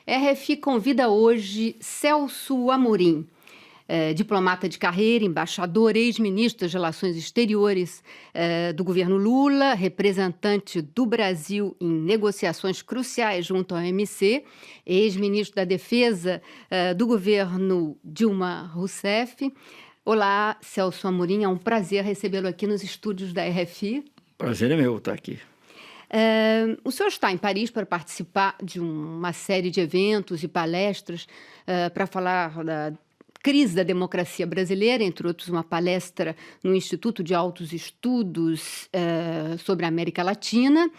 RFI convida hoje Celso Amorim, diplomata de carreira, embaixador, ex-ministro das Relações Exteriores do governo Lula, representante do Brasil em negociações cruciais junto ao OMC, ex-ministro da Defesa do governo Dilma Rousseff. Olá, Celso Amorim, é um prazer recebê-lo aqui nos estúdios da RFI. Prazer é meu estar aqui. O senhor está em Paris para participar de uma série de eventos e palestras para falar da crise da democracia brasileira, entre outros uma palestra no Instituto de Altos Estudos sobre a América Latina,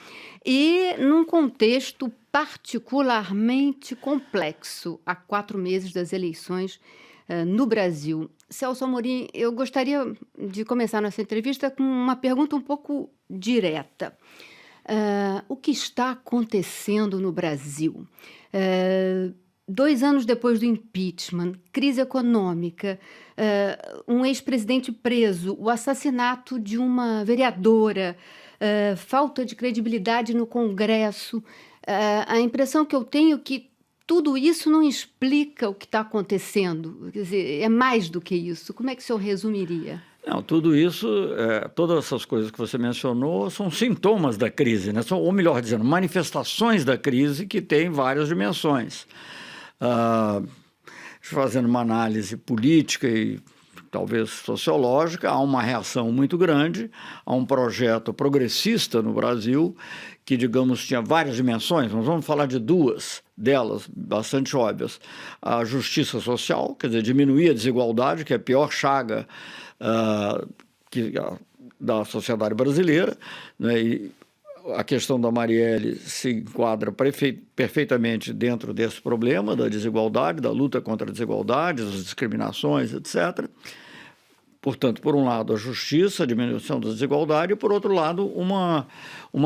e num contexto particularmente complexo, há 4 meses das eleições no Brasil. Celso Amorim, eu gostaria de começar nossa entrevista com uma pergunta um pouco direta. O que está acontecendo no Brasil? 2 anos depois do impeachment, crise econômica, um ex-presidente preso, o assassinato de uma vereadora, falta de credibilidade no Congresso. A impressão que eu tenho é que tudo isso não explica o que está acontecendo. Quer dizer, é mais do que isso. Como é que o senhor resumiria? Não, tudo isso, todas essas coisas que você mencionou são sintomas da crise, né? Ou melhor dizendo, manifestações da crise que têm várias dimensões. Fazendo uma análise política e talvez sociológica, há uma reação muito grande a um projeto progressista no Brasil que, digamos, tinha várias dimensões. Nós vamos falar de 2 delas, bastante óbvias. A justiça social, quer dizer, diminuir a desigualdade, que é a pior chaga da sociedade brasileira, né? E a questão da Marielle se enquadra perfeitamente dentro desse problema da desigualdade, da luta contra a desigualdade, das discriminações, etc. Portanto, por um lado, a justiça, a diminuição da desigualdade, e, por outro lado, uma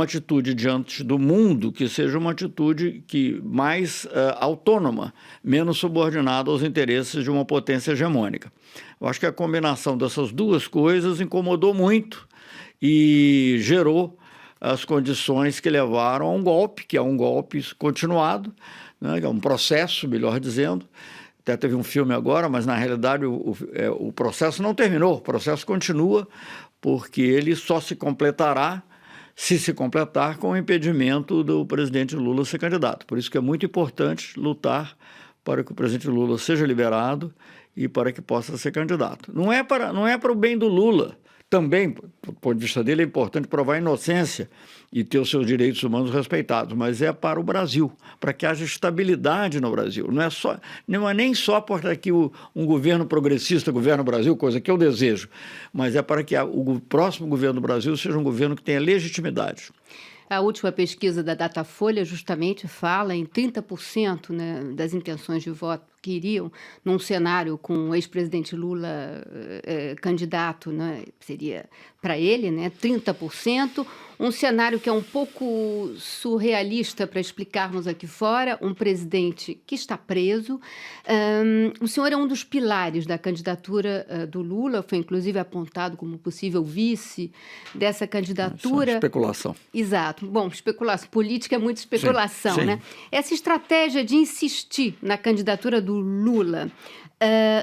atitude diante do mundo que seja uma atitude mais autônoma, menos subordinada aos interesses de uma potência hegemônica. Eu acho que a combinação dessas 2 coisas incomodou muito e gerou as condições que levaram a um golpe, que é um golpe continuado, né, que é um processo, melhor dizendo. Até teve um filme agora, mas na realidade o processo não terminou, o processo continua, porque ele só se completará, se completar, com o impedimento do presidente Lula ser candidato. Por isso que é muito importante lutar para que o presidente Lula seja liberado e para que possa ser candidato. Não é para o bem do Lula. Também, do ponto de vista dele, é importante provar a inocência e ter os seus direitos humanos respeitados, mas é para o Brasil, para que haja estabilidade no Brasil. Não é nem só para que um governo progressista governe o Brasil, coisa que eu desejo, mas é para que o próximo governo do Brasil seja um governo que tenha legitimidade. A última pesquisa da Datafolha justamente fala em 30%, né, das intenções de voto que iriam num cenário com o ex-presidente Lula candidato, né, seria para ele, né, 30%, um cenário que é um pouco surrealista para explicarmos aqui fora, um presidente que está preso. O senhor é um dos pilares da candidatura do Lula, foi inclusive apontado como possível vice dessa candidatura. Essa especulação. Exato. Bom, especulação política é muito especulação, sim. Né? Essa estratégia de insistir na candidatura do Lula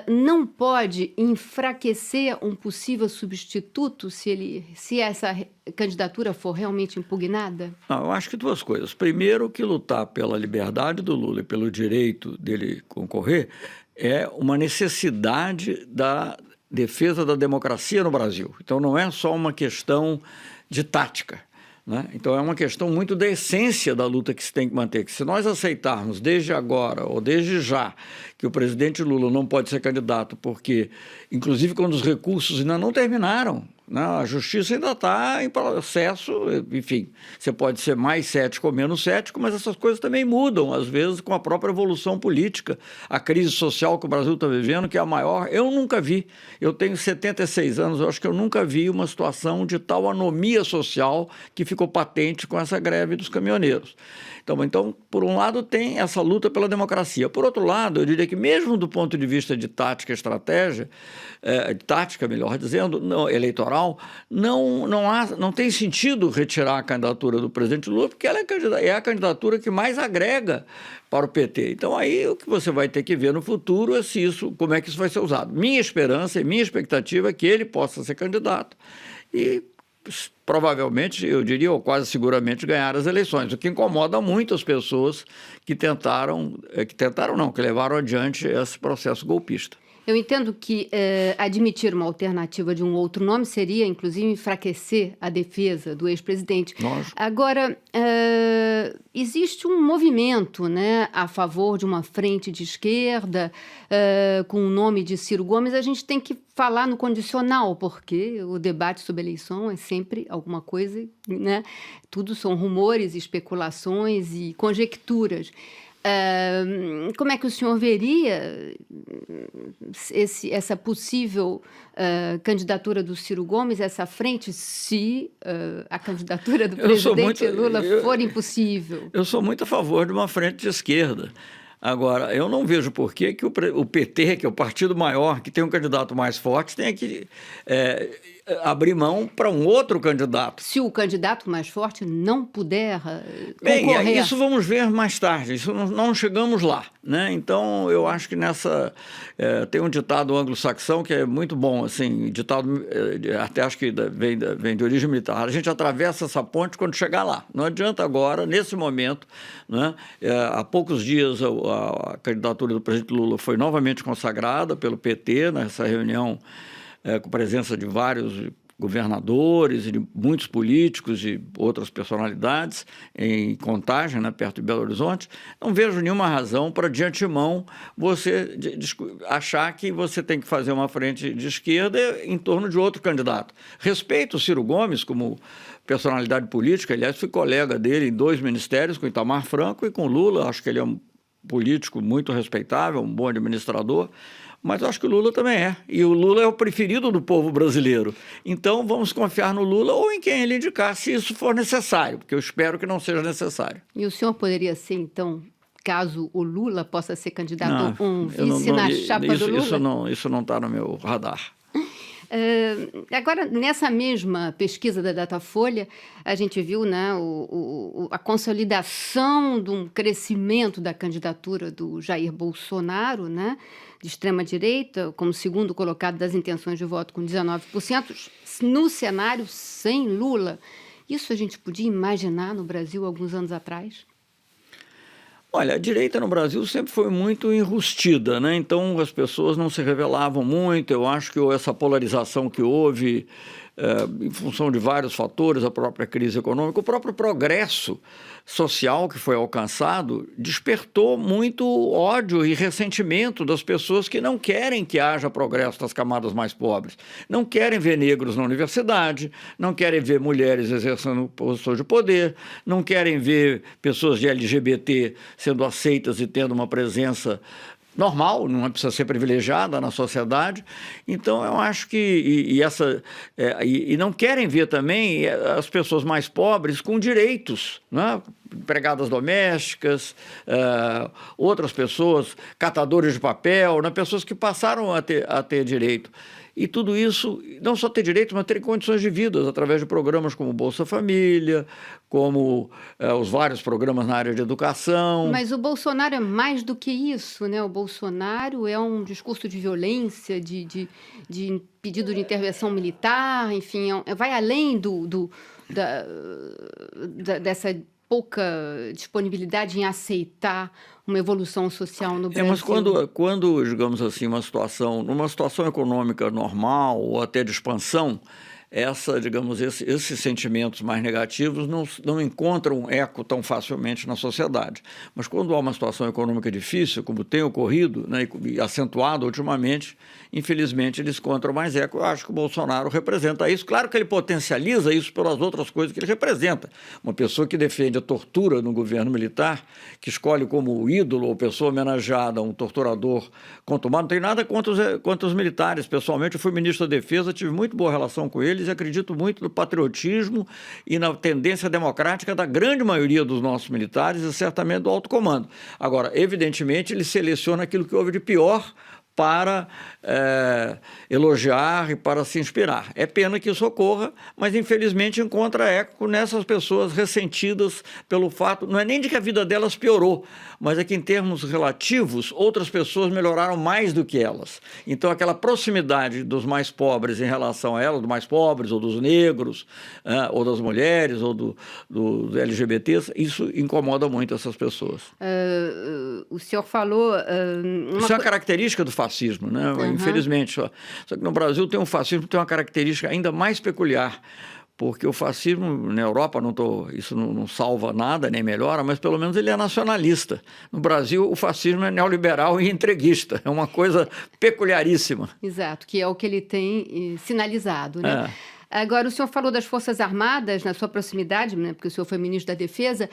não pode enfraquecer um possível substituto se essa candidatura for realmente impugnada? Não, eu acho que 2 coisas. Primeiro, que lutar pela liberdade do Lula e pelo direito dele concorrer é uma necessidade da defesa da democracia no Brasil. Então, não é só uma questão de tática, né? Então, é uma questão muito da essência da luta que se tem que manter. Que se nós aceitarmos desde agora ou desde já que o presidente Lula não pode ser candidato porque, inclusive quando os recursos ainda não terminaram, né, a justiça ainda está em processo, enfim, você pode ser mais cético ou menos cético, mas essas coisas também mudam, às vezes, com a própria evolução política. A crise social que o Brasil está vivendo, que é a maior, eu nunca vi. Eu tenho 76 anos, eu acho que eu nunca vi uma situação de tal anomia social que ficou patente com essa greve dos caminhoneiros. Então, por um lado, tem essa luta pela democracia. Por outro lado, eu diria que mesmo do ponto de vista de tática e estratégia, de tática, melhor dizendo, não, eleitoral, eleitoral, não tem sentido retirar a candidatura do presidente Lula, porque ela é a candidatura que mais agrega para o PT. Então, aí o que você vai ter que ver no futuro é como é que isso vai ser usado. Minha esperança e minha expectativa é que ele possa ser candidato e provavelmente, eu diria, ou quase seguramente, ganhar as eleições, o que incomoda muito as pessoas que levaram adiante esse processo golpista. Eu entendo que admitir uma alternativa de um outro nome seria, inclusive, enfraquecer a defesa do ex-presidente. Agora, existe um movimento, né, a favor de uma frente de esquerda com o nome de Ciro Gomes. A gente tem que falar no condicional, porque o debate sobre eleição é sempre alguma coisa, né? Tudo são rumores, especulações e conjecturas. Como é que o senhor veria essa possível candidatura do Ciro Gomes, essa frente, se a candidatura do presidente Lula for impossível? Eu sou muito a favor de uma frente de esquerda. Agora, eu não vejo por que o PT, que é o partido maior, que tem um candidato mais forte, tenha que abrir mão para um outro candidato. Se o candidato mais forte não puder concorrer... Bem, isso vamos ver mais tarde, isso não chegamos lá, né? Então, eu acho que tem um ditado anglo-saxão que é muito bom, assim, ditado, até acho que vem de origem militar. A gente atravessa essa ponte quando chegar lá. Não adianta agora, nesse momento, né? Há poucos dias a candidatura do presidente Lula foi novamente consagrada pelo PT nessa reunião com presença de vários governadores e de muitos políticos e outras personalidades em Contagem, né, perto de Belo Horizonte. Não vejo nenhuma razão para, de antemão, você achar que você tem que fazer uma frente de esquerda em torno de outro candidato. Respeito o Ciro Gomes como personalidade política, aliás, fui colega dele em 2 ministérios, com Itamar Franco e com Lula. Acho que ele é um político muito respeitável, um bom administrador, mas eu acho que o Lula também é. E o Lula é o preferido do povo brasileiro. Então, vamos confiar no Lula ou em quem ele indicar, se isso for necessário, porque eu espero que não seja necessário. E o senhor poderia ser, então, caso o Lula possa ser candidato a um vice na chapa do Lula? Isso não está no meu radar. Agora, nessa mesma pesquisa da Datafolha, a gente viu, né, a consolidação de um crescimento da candidatura do Jair Bolsonaro, né, de extrema-direita, como segundo colocado das intenções de voto com 19%, no cenário sem Lula. Isso a gente podia imaginar no Brasil alguns anos atrás? Olha, a direita no Brasil sempre foi muito enrustida, né? Então as pessoas não se revelavam muito. Eu acho que essa polarização que houve, em função de vários fatores, a própria crise econômica, o próprio progresso social que foi alcançado, despertou muito ódio e ressentimento das pessoas que não querem que haja progresso das camadas mais pobres. Não querem ver negros na universidade, não querem ver mulheres exercendo posições de poder, não querem ver pessoas de LGBT sendo aceitas e tendo uma presença normal, não precisa ser privilegiada na sociedade. Então, eu acho que e não querem ver também as pessoas mais pobres com direitos, né? Empregadas domésticas, outras pessoas, catadores de papel, né? Pessoas que passaram a ter direito. E tudo isso, não só ter direito, mas ter condições de vida, através de programas como Bolsa Família, como os vários programas na área de educação. Mas o Bolsonaro é mais do que isso, né? O Bolsonaro é um discurso de violência, de pedido de intervenção militar, enfim, vai além dessa pouca disponibilidade em aceitar uma evolução social no Brasil. Mas quando, digamos assim, numa situação econômica normal ou até de expansão, esses sentimentos mais negativos não encontram eco tão facilmente na sociedade. Mas quando há uma situação econômica difícil, como tem ocorrido, né, e acentuado ultimamente, infelizmente eles encontram mais eco. Eu acho que o Bolsonaro representa isso. Claro que ele potencializa isso pelas outras coisas que ele representa. Uma pessoa que defende a tortura no governo militar, que escolhe como ídolo ou pessoa homenageada um torturador contumaz, não tem nada contra os militares. Pessoalmente, eu fui ministro da Defesa, tive muito boa relação com eles e acredito muito no patriotismo e na tendência democrática da grande maioria dos nossos militares e certamente do alto comando. Agora, evidentemente, ele seleciona aquilo que houve de pior para elogiar e para se inspirar. É pena que isso ocorra, mas infelizmente encontra eco nessas pessoas ressentidas pelo fato, não é nem de que a vida delas piorou, mas é que em termos relativos, outras pessoas melhoraram mais do que elas. Então aquela proximidade dos mais pobres em relação a elas, dos mais pobres, ou dos negros, ou das mulheres, ou dos LGBTs, isso incomoda muito essas pessoas. O senhor falou... Isso é uma característica do fascismo, né? Infelizmente. Só que no Brasil tem um fascismo que tem uma característica ainda mais peculiar, porque o fascismo na Europa, isso não salva nada, nem melhora, mas pelo menos ele é nacionalista. No Brasil, o fascismo é neoliberal e entreguista. É uma coisa peculiaríssima. Exato, que é o que ele tem sinalizado, né? Agora, o senhor falou das Forças Armadas na sua proximidade, né, porque o senhor foi ministro da Defesa.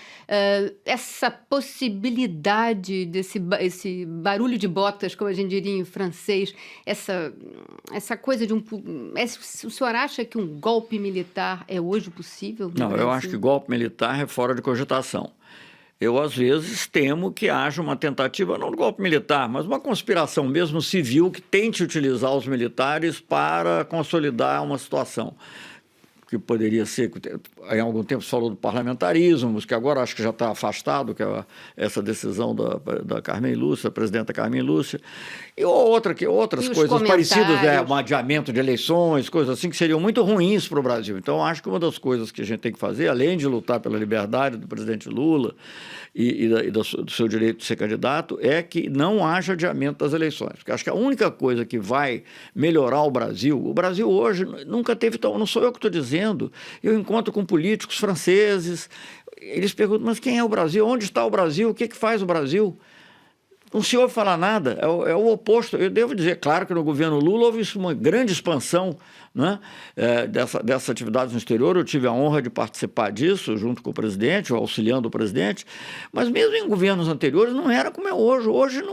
Essa possibilidade esse barulho de botas, como a gente diria em francês, essa coisa de o senhor acha que um golpe militar é hoje possível? Não, eu acho que golpe militar é fora de cogitação. Eu, às vezes, temo que haja uma tentativa, não de golpe militar, mas uma conspiração mesmo civil que tente utilizar os militares para consolidar uma situação. Que poderia ser, em algum tempo se falou do parlamentarismo, que agora acho que já está afastado, que é essa decisão da Carmen Lúcia, a presidenta Carmen Lúcia, e outras coisas parecidas, um adiamento de eleições, coisas assim, que seriam muito ruins para o Brasil. Então, acho que uma das coisas que a gente tem que fazer, além de lutar pela liberdade do presidente Lula e do seu direito de ser candidato, é que não haja adiamento das eleições. Porque acho que a única coisa que vai melhorar o Brasil hoje nunca teve não sou eu que estou dizendo, eu encontro com políticos franceses, eles perguntam, mas quem é o Brasil? Onde está o Brasil? O que faz o Brasil? Não se ouve falar nada, é o oposto. Eu devo dizer, claro que no governo Lula houve uma grande expansão, né, dessas atividades no exterior. Eu tive a honra de participar disso junto com o presidente, ou auxiliando o presidente, mas mesmo em governos anteriores não era como é hoje. Hoje,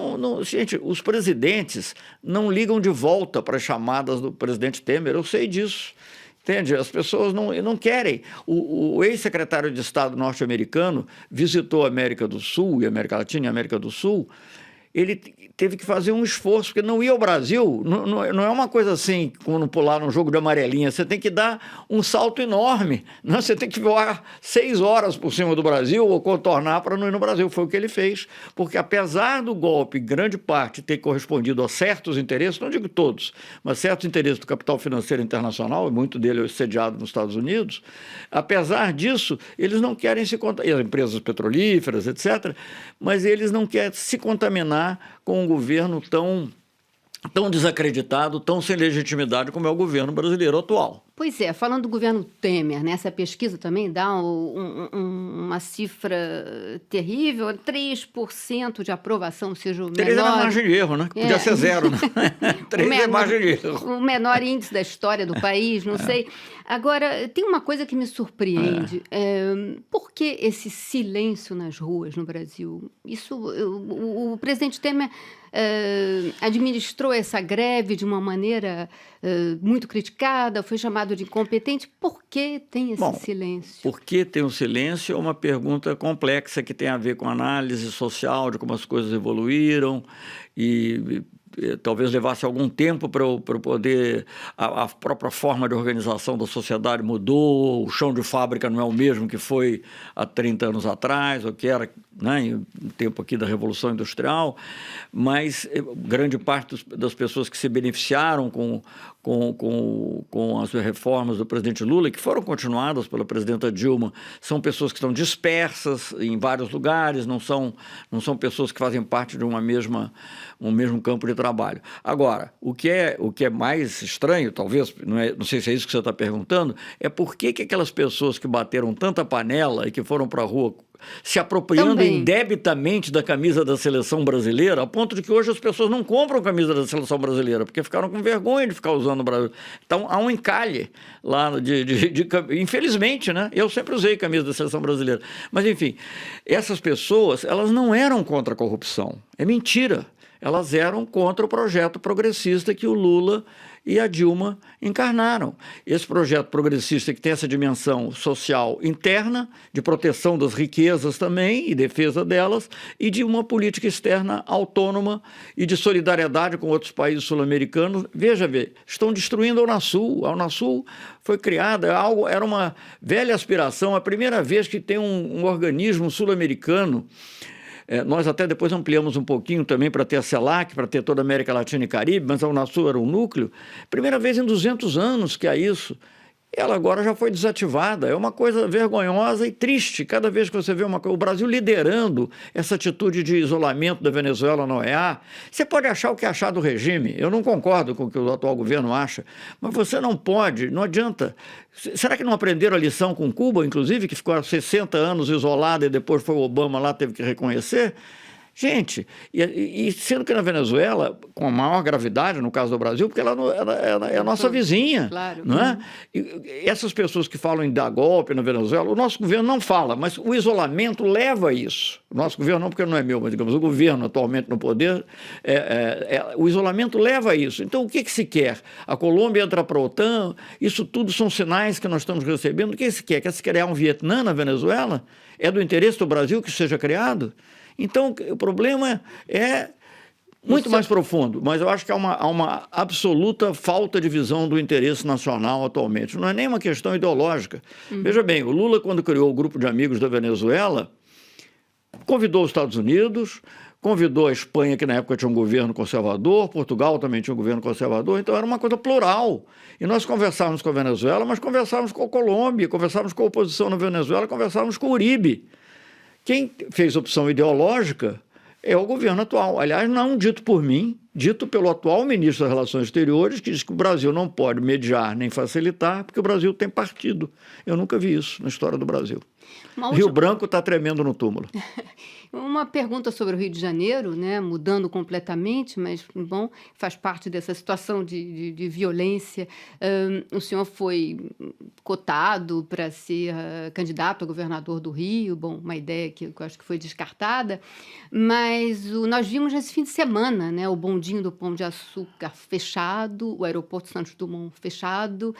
gente, os presidentes não ligam de volta para as chamadas do presidente Temer, eu sei disso. Entende? As pessoas não querem. O ex-secretário de Estado norte-americano visitou a América do Sul, e América Latina e América do Sul. Ele teve que fazer um esforço, porque não ia ao Brasil, não é uma coisa assim, como pular num jogo de amarelinha, você tem que dar um salto enorme, né? Você tem que voar 6 horas por cima do Brasil ou contornar para não ir no Brasil. Foi o que ele fez, porque apesar do golpe, grande parte ter correspondido a certos interesses, não digo todos, mas certos interesses do capital financeiro internacional, e muito dele é sediado nos Estados Unidos, apesar disso, eles não querem se contaminar, empresas petrolíferas, etc., mas eles não querem se contaminar com um governo tão desacreditado, tão sem legitimidade como é o governo brasileiro atual. Pois é, falando do governo Temer, né, essa pesquisa também dá uma cifra terrível, 3% de aprovação, ou seja, o menor... 3 é a margem de erro, né? Podia ser 0, né? 3 é a margem de erro. O menor índice da história do país, não sei. Agora, tem uma coisa que me surpreende. Por que esse silêncio nas ruas no Brasil? O presidente Temer administrou essa greve de uma maneira muito criticada, foi chamado de incompetente. Por que tem esse silêncio? Por que tem um silêncio é uma pergunta complexa que tem a ver com análise social de como as coisas evoluíram e talvez levasse algum tempo para eu poder... A própria forma de organização da sociedade mudou, o chão de fábrica não é o mesmo que foi há 30 anos atrás, ou que era, né, no tempo aqui da Revolução Industrial, mas grande parte das pessoas que se beneficiaram com as reformas do presidente Lula, que foram continuadas pela presidenta Dilma, são pessoas que estão dispersas em vários lugares, não são pessoas que fazem parte de um mesmo campo de trabalho. Agora, o que é mais estranho, talvez, não sei se é isso que você está perguntando, é por que aquelas pessoas que bateram tanta panela e que foram para a rua se apropriando também indebitamente da camisa da seleção brasileira, a ponto de que hoje as pessoas não compram camisa da seleção brasileira, porque ficaram com vergonha de ficar usando o Brasil. Então, há um encalhe lá, infelizmente, né? Eu sempre usei camisa da seleção brasileira. Mas, enfim, essas pessoas, elas não eram contra a corrupção. É mentira. Elas eram contra o projeto progressista que o Lula e a Dilma encarnaram. Esse projeto progressista que tem essa dimensão social interna, de proteção das riquezas também e defesa delas, e de uma política externa autônoma e de solidariedade com outros países sul-americanos. Veja, estão destruindo a Unasul. A Unasul foi criada, era uma velha aspiração, a primeira vez que tem um organismo sul-americano. Nós até depois ampliamos um pouquinho também para ter a CELAC, para ter toda a América Latina e Caribe, mas a Unasul era um núcleo. Primeira vez em 200 anos que há isso. Ela agora já foi desativada. É uma coisa vergonhosa e triste. Cada vez que você vê o Brasil liderando essa atitude de isolamento da Venezuela na OEA, você pode achar o que achar do regime. Eu não concordo com o que o atual governo acha, mas você não pode, não adianta. Será que não aprenderam a lição com Cuba, inclusive, que ficou há 60 anos isolada e depois foi o Obama lá, teve que reconhecer? Gente, e sendo que na Venezuela, com a maior gravidade, no caso do Brasil, porque ela é a nossa vizinha, claro. Não é? E essas pessoas que falam em dar golpe na Venezuela, o nosso governo não fala, mas o isolamento leva a isso. O nosso governo não, porque não é meu, mas digamos, o governo atualmente no poder, o isolamento leva a isso. Então, o que se quer? A Colômbia entra para a OTAN, isso tudo são sinais que nós estamos recebendo. O que se quer? Quer se criar um Vietnã na Venezuela? É do interesse do Brasil que isso seja criado? Então, o problema é muito mais profundo, mas eu acho que há uma absoluta falta de visão do interesse nacional atualmente. Não é nem uma questão ideológica. Veja bem, o Lula, quando criou o grupo de amigos da Venezuela, convidou os Estados Unidos, convidou a Espanha, que na época tinha um governo conservador, Portugal também tinha um governo conservador, então era uma coisa plural. E nós conversávamos com a Venezuela, mas conversávamos com a Colômbia, conversávamos com a oposição na Venezuela, conversávamos com o Uribe. Quem fez opção ideológica é o governo atual. Aliás, não dito por mim, dito pelo atual ministro das Relações Exteriores, que diz que o Brasil não pode mediar nem facilitar, porque o Brasil tem partido. Eu nunca vi isso na história do Brasil. Rio Branco está tremendo no túmulo. Uma pergunta sobre o Rio de Janeiro, né, mudando completamente, mas, bom, faz parte dessa situação de violência. O senhor foi cotado para ser candidato a governador do Rio, bom, uma ideia que eu acho que foi descartada, mas nós vimos nesse fim de semana, né, o bondinho do Pão de Açúcar fechado, o aeroporto Santos Dumont fechado,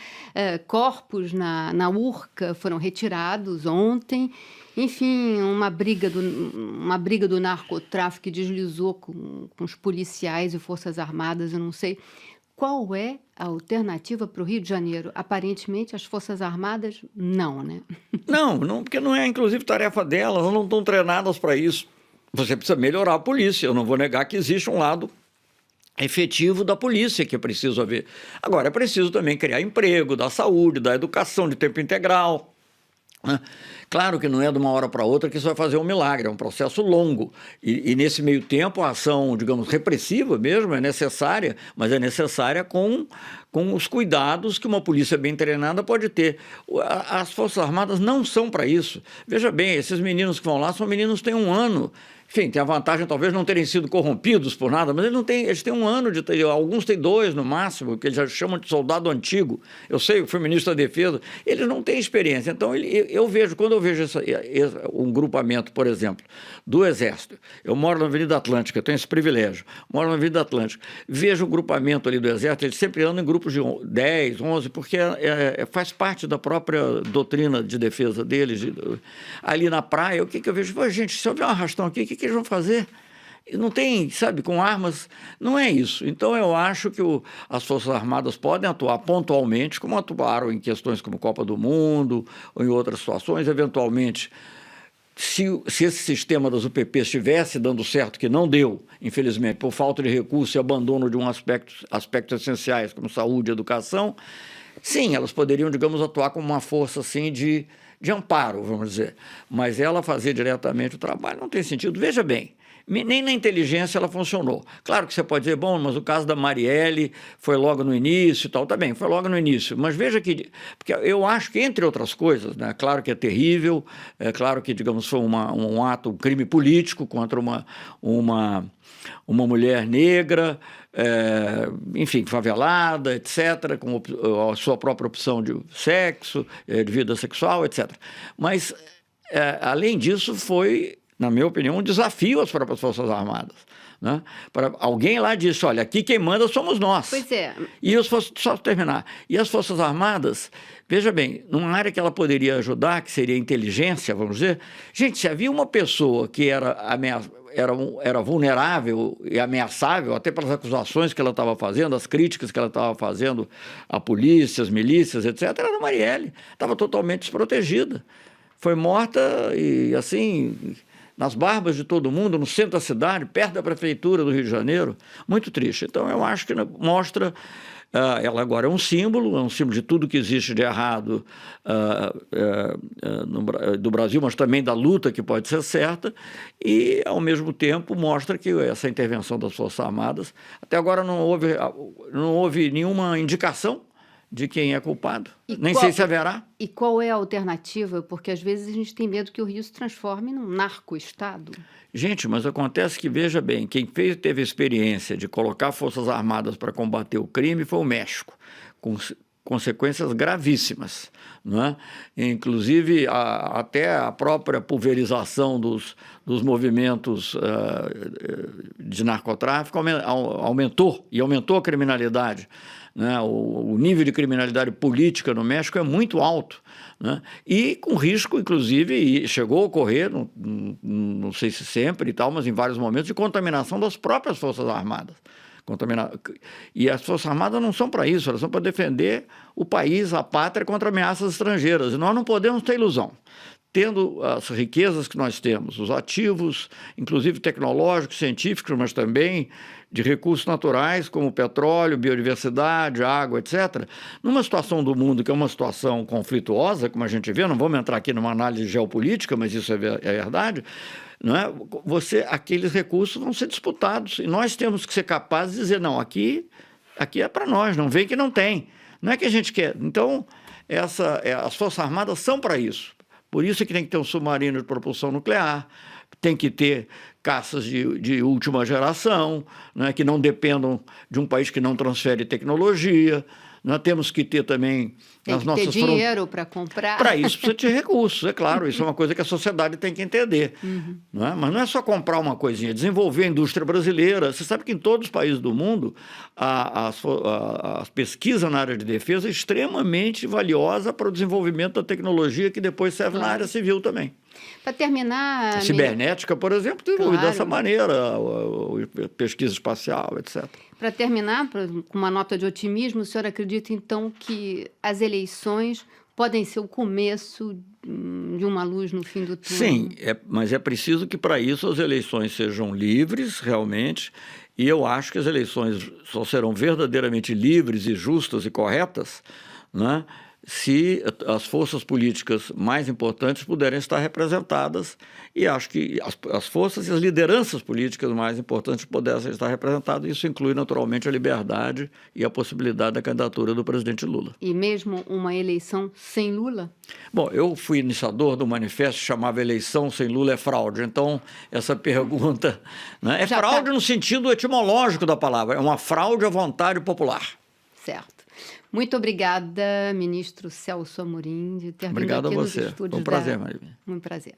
corpos na Urca foram retirados ontem. Enfim, uma briga do narcotráfico que deslizou com os policiais e forças armadas, eu não sei. Qual é a alternativa para o Rio de Janeiro? Aparentemente, as forças armadas, não, né? Não, porque não é, inclusive, tarefa delas, elas não estão treinadas para isso. Você precisa melhorar a polícia, eu não vou negar que existe um lado efetivo da polícia que é preciso haver. Agora, é preciso também criar emprego, da saúde, da educação de tempo integral. Claro que não é de uma hora para outra que isso vai fazer um milagre, é um processo longo. E nesse meio tempo, a ação, digamos, repressiva mesmo é necessária, mas é necessária com os cuidados que uma polícia bem treinada pode ter. As Forças Armadas não são para isso. Veja bem, esses meninos que vão lá são meninos que têm 1 ano. Enfim, tem a vantagem talvez não terem sido corrompidos por nada, mas eles têm 1 ano alguns têm 2 no máximo, que eles já chamam de soldado antigo. Eu sei, eu fui ministro da Defesa, eles não têm experiência. Então, quando eu vejo um grupamento, por exemplo, do Exército, eu moro na Avenida Atlântica, eu tenho esse privilégio, moro na Avenida Atlântica, vejo o grupamento ali do Exército, eles sempre andam em grupos de 10, 11, porque faz parte da própria doutrina de defesa deles. Ali na praia, o que eu vejo? Gente, se houver um arrastão aqui, o que eles vão fazer? Não tem, sabe, com armas, não é isso. Então, eu acho que as Forças Armadas podem atuar pontualmente, como atuaram em questões como Copa do Mundo ou em outras situações. Eventualmente, se esse sistema das UPPs estivesse dando certo, que não deu, infelizmente, por falta de recurso e abandono de aspectos essenciais como saúde e educação, sim, elas poderiam, digamos, atuar como uma força assim de amparo, vamos dizer. Mas ela fazer diretamente o trabalho não tem sentido. Veja bem, nem na inteligência ela funcionou. Claro que você pode dizer, bom, mas o caso da Marielle foi logo no início e tal. Tá bem, foi logo no início. Mas veja que... Porque eu acho que, entre outras coisas, né, claro que é terrível, é claro que, digamos, foi um crime político contra uma mulher negra, enfim, favelada, etc., com a sua própria opção de sexo, de vida sexual, etc. Mas, além disso, foi na minha opinião, um desafio às próprias Forças Armadas. Né? Alguém lá disse, olha, aqui quem manda somos nós. Pois é. Só terminar. E as Forças Armadas, veja bem, numa área que ela poderia ajudar, que seria a inteligência, vamos dizer, gente, se havia uma pessoa que era vulnerável e ameaçável, até pelas acusações que ela estava fazendo, as críticas que ela estava fazendo à polícia, às milícias, etc., era a Marielle. Estava totalmente desprotegida. Foi morta e, assim, nas barbas de todo mundo, no centro da cidade, perto da prefeitura do Rio de Janeiro. Muito triste. Então, eu acho que mostra... ela agora é um símbolo de tudo que existe de errado do Brasil, mas também da luta que pode ser certa, e, ao mesmo tempo, mostra que essa intervenção das Forças Armadas, até agora não houve nenhuma indicação de quem é culpado. Nem sei se haverá. E qual é a alternativa? Porque, às vezes, a gente tem medo que o Rio se transforme num narco-estado. Gente, mas acontece que, veja bem, quem teve a experiência de colocar Forças Armadas para combater o crime foi o México, com consequências gravíssimas. Não é? Inclusive, até a própria pulverização dos movimentos de narcotráfico aumentou a criminalidade. Né? O nível de criminalidade política no México é muito alto, né? E com risco, inclusive, e chegou a ocorrer, não sei se sempre e tal, mas em vários momentos, de contaminação das próprias Forças Armadas. E as Forças Armadas não são para isso, elas são para defender o país, a pátria, contra ameaças estrangeiras. E nós não podemos ter ilusão. Tendo as riquezas que nós temos, os ativos, inclusive tecnológicos, científicos, mas também de recursos naturais, como petróleo, biodiversidade, água, etc., numa situação do mundo que é uma situação conflituosa, como a gente vê, não vamos entrar aqui numa análise geopolítica, mas isso é verdade, não é? Aqueles recursos vão ser disputados, e nós temos que ser capazes de dizer, não, aqui é para nós, não vem que não tem. Não é que a gente quer. Então, as Forças Armadas são para isso. Por isso é que tem que ter um submarino de propulsão nuclear, tem que ter caças de última geração, né, que não dependam de um país que não transfere tecnologia. Nós temos que ter também as nossas fronteiras. Tem que ter dinheiro para comprar. Para isso precisa ter recursos, é claro. Isso é uma coisa que a sociedade tem que entender. Uhum. Não é? Mas não é só comprar uma coisinha, desenvolver a indústria brasileira. Você sabe que em todos os países do mundo a pesquisa na área de defesa é extremamente valiosa para o desenvolvimento da tecnologia que depois serve na área civil também. Para terminar... A cibernética, por exemplo, desenvolvida dessa maneira, pesquisa espacial, etc. Para terminar, com uma nota de otimismo, o senhor acredita, então, que as eleições podem ser o começo de uma luz no fim do túnel? Sim, mas é preciso que, para isso, as eleições sejam livres, realmente, e eu acho que as eleições só serão verdadeiramente livres e justas e corretas, né, se as forças políticas mais importantes puderem estar representadas, e acho que as forças e as lideranças políticas mais importantes pudessem estar representadas. Isso inclui, naturalmente, a liberdade e a possibilidade da candidatura do presidente Lula. E mesmo uma eleição sem Lula? Bom, eu fui iniciador do manifesto que chamava Eleição sem Lula é fraude. Então, essa pergunta, né, é fraude no sentido etimológico da palavra, é uma fraude à vontade popular. Certo. Muito obrigada, ministro Celso Amorim, de ter vindo aqui nos estúdios. Foi um prazer, Maria. Um prazer.